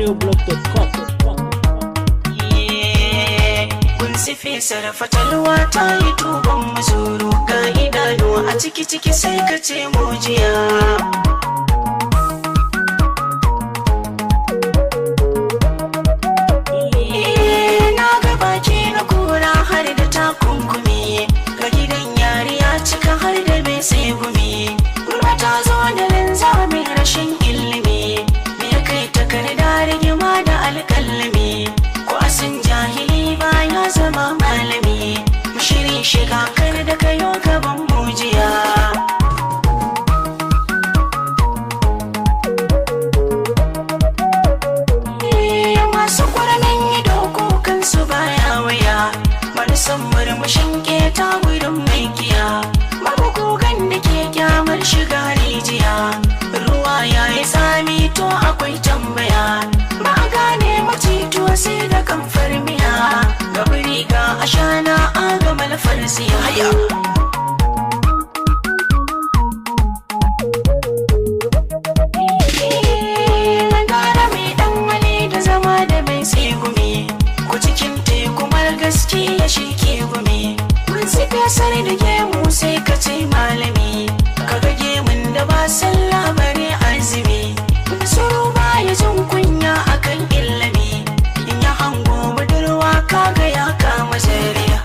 arewablog.com. Kun sife sarrafa talwa ta yi tuban mazuru ga idanu a ciki sai ka ce mujiya. Na ga baki na kura har da takunkumi, ga gidan yari ya cika har da mai sai gumi. Ruwa ta zo da linzamin rashin ilimi, me kai takarda rigima da alƙalami. Kwasan jahili ba ya zama malami, mushirin shiga kar da kayo gaban mujiya. Masu ƙwarmin ido kukansu baya waya, marisan murmushin keta gudun mai giya. Babu kogan da ke kyamar shiga rijiya, ruwa ya yi tsami to akwai tambaya. Ba a gane macituwa sai da kamfar miya, gabi riga a shana a ga malfar siya. Gaskiya shi ke gumi, mun sife sare da gemu sai ka ce malami, kaga gemun da ba sallah bare azumi. Suru ba ya jin kunya akan illami, in ya hango budurwa kaga ya kama zariya.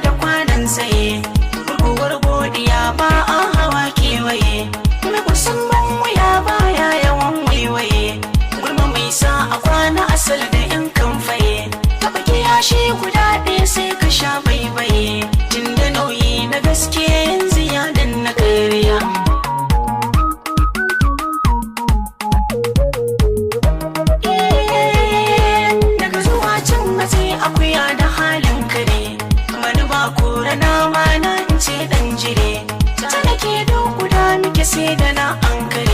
Da kwanan tsaye gurguwar godiya ba a hawa kewaye, mai musamman wuya baya yawan waiwaye, gulma mai sa a kwana asal da yan kamfaye. Taɓa kiyashi guda ɗaya sai ka sha baibaye, tun da nauyi na gaske yanzu ya danna kariya. Daga zuwa can matsayi akuya da halin kare, kura nama na ce dan jire, ta nake guda muke sai da na ankare.